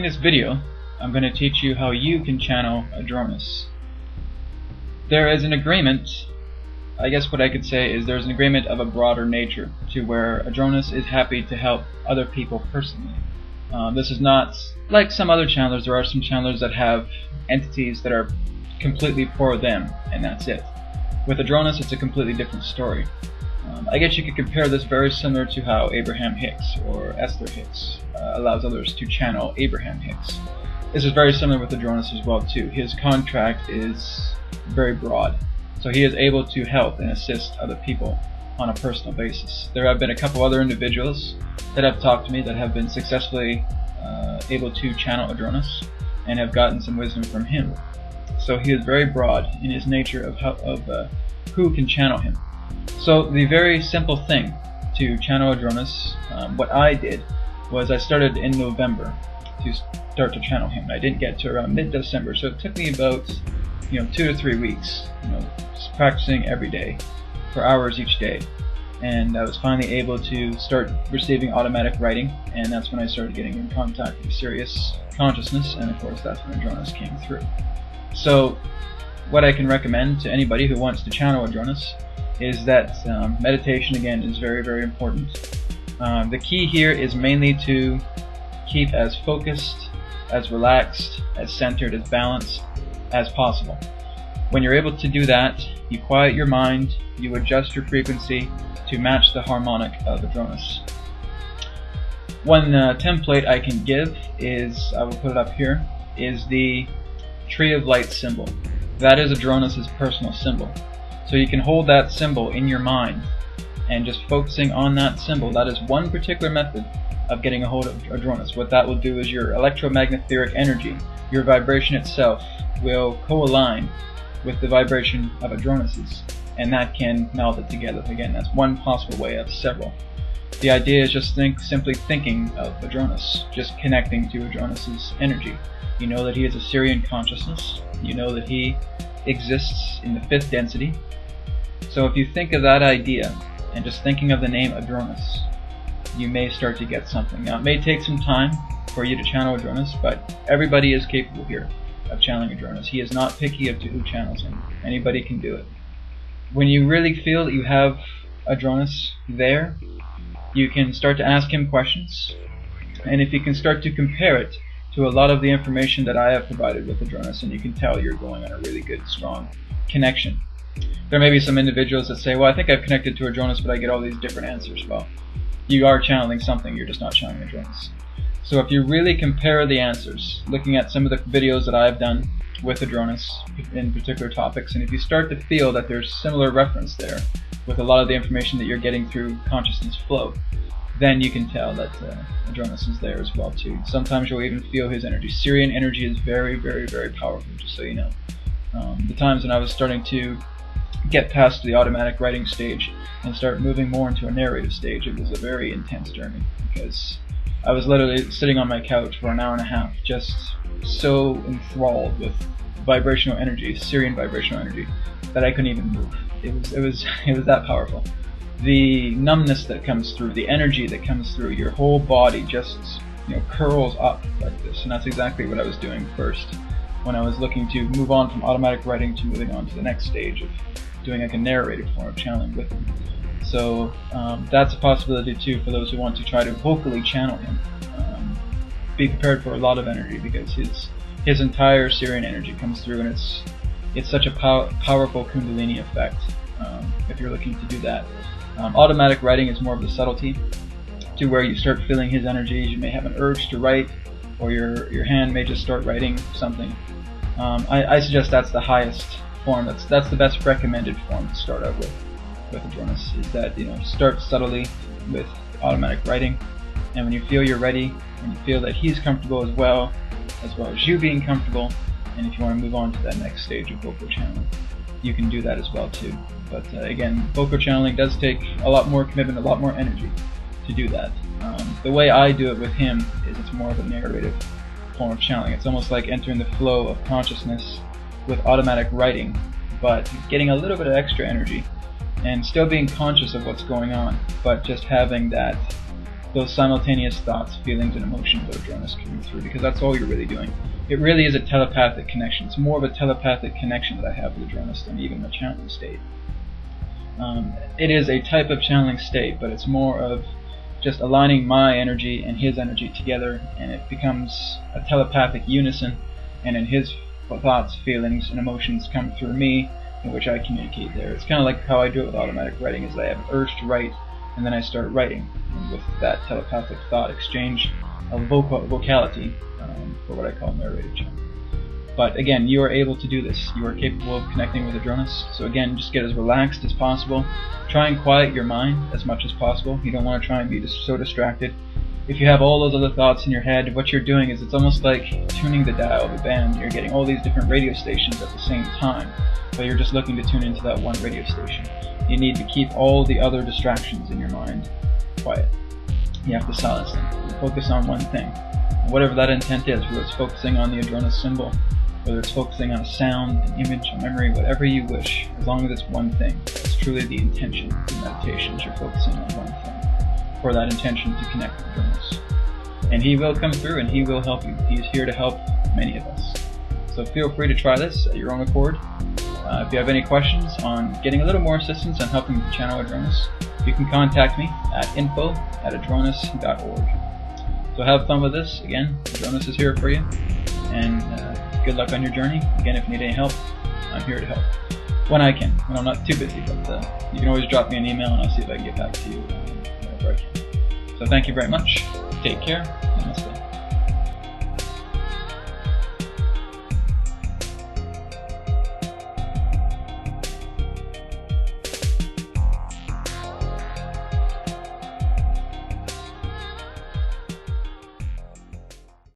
In this video, I'm going to teach you how you can channel Adronis. There is an agreement, I guess what I could say is there's an agreement of a broader nature to where Adronis is happy to help other people personally. This is not like some other channelers. There are some channelers that have entities that are completely for them, and that's it. With Adronis, it's a completely different story. I guess you could compare this very similar to how Abraham Hicks or Esther Hicks allows others to channel Abraham Hicks. This is very similar with Adronis as well too. His contract is very broad, so he is able to help and assist other people on a personal basis. There have been a couple other individuals that have talked to me that have been successfully able to channel Adronis and have gotten some wisdom from him. So he is very broad in his nature of who can channel him. So the very simple thing to channel Adronis, what I did was I started in November to start to channel him. I didn't get to around mid-December, so it took me about 2 to 3 weeks, just practicing every day for hours each day, and I was finally able to start receiving automatic writing, and that's when I started getting in contact with serious consciousness, and of course that's when Adronis came through. So what I can recommend to anybody who wants to channel Adronis is that meditation, again, is very, very important. The key here is mainly to keep as focused, as relaxed, as centered, as balanced as possible. When you're able to do that, you quiet your mind, you adjust your frequency to match the harmonic of Adronis. One template I can give is, I will put it up here, is the Tree of Light symbol. That is Adronis' personal symbol. So you can hold that symbol in your mind and just focusing on that symbol. That is one particular method of getting a hold of Adronis. What that will do is your electromagnetic energy, your vibration itself, will co-align with the vibration of Adronis's, and that can meld it together. Again, that's one possible way of several. The idea is just simply thinking of Adronis, just connecting to Adronis's energy. You know that he is a Syrian consciousness. You know that he exists in the 5th density. So if you think of that idea and just thinking of the name Adronis, you may start to get something. Now it may take some time for you to channel Adronis, but everybody is capable here of channeling Adronis. He is not picky as to who channels him. Anybody can do it. When you really feel that you have Adronis there, you can start to ask him questions, and if you can start to compare it to a lot of the information that I have provided with Adronis, and you can tell you're going on a really good, strong connection. There may be some individuals that say, well, I think I've connected to Adronis, but I get all these different answers. Well, you are channeling something, you're just not channeling Adronis. So if you really compare the answers, looking at some of the videos that I've done with Adronis in particular topics, and if you start to feel that there's similar reference there with a lot of the information that you're getting through consciousness flow, then you can tell that Adronis is there as well too. Sometimes you'll even feel his energy. Syrian energy is very, very, very powerful, just so you know. The times when I was starting to get past the automatic writing stage and start moving more into a narrative stage, it was a very intense journey, because I was literally sitting on my couch for an hour and a half, just so enthralled with vibrational energy, Syrian vibrational energy, that I couldn't even move. It was that powerful. The numbness that comes through, the energy that comes through, your whole body just curls up like this, and that's exactly what I was doing first when I was looking to move on from automatic writing to moving on to the next stage of doing like a narrative form of channeling with him. So that's a possibility too for those who want to try to vocally channel him. Be prepared for a lot of energy, because his entire Syrian energy comes through, and it's such a powerful Kundalini effect if you're looking to do that. Automatic writing is more of the subtlety, to where you start feeling his energies. You may have an urge to write, or your hand may just start writing something. I suggest that's the highest form. That's the best recommended form to start out with Adronis, is that start subtly with automatic writing, and when you feel you're ready, when you feel that he's comfortable as well as you being comfortable, and if you want to move on to that next stage of vocal channeling, you can do that as well too. But again, vocal channeling does take a lot more commitment, a lot more energy to do that. The way I do it with him is it's more of a narrative form of channeling. It's almost like entering the flow of consciousness with automatic writing, but getting a little bit of extra energy and still being conscious of what's going on, but just having that those simultaneous thoughts, feelings, and emotions of Adronis coming through, because that's all you're really doing. It really is a telepathic connection. It's more of a telepathic connection that I have with Adronis than even the channeling state. It is a type of channeling state, but it's more of just aligning my energy and his energy together, and it becomes a telepathic unison, and then his thoughts, feelings, and emotions come through me, in which I communicate there. It's kind of like how I do it with automatic writing, is I have an urge to write, and then I start writing. And with that telepathic thought exchange of vocality, for what I call narrative channel. But again, you are able to do this. You are capable of connecting with Adronis. So again, just get as relaxed as possible. Try and quiet your mind as much as possible. You don't want to try and be so distracted. If you have all those other thoughts in your head, what you're doing is it's almost like tuning the dial of a band. You're getting all these different radio stations at the same time, but you're just looking to tune into that one radio station. You need to keep all the other distractions in your mind quiet. You have to silence them. You focus on one thing. Whatever that intent is, whether it's focusing on the Adronis symbol, whether it's focusing on a sound, an image, a memory, whatever you wish, as long as it's one thing. It's truly the intention of the meditation, is you're focusing on one thing, for that intention to connect with Adronis. And he will come through and he will help you. He is here to help many of us. So feel free to try this at your own accord. If you have any questions on getting a little more assistance on helping channel Adronis, you can contact me at info@adronis.org. So have fun with this. Again, Adronis is here for you, and good luck on your journey. Again, if you need any help, I'm here to help when I can, when I'm not too busy, but you can always drop me an email and I'll see if I can get back to you whenever I can. So thank you very much. Take care. Namaste.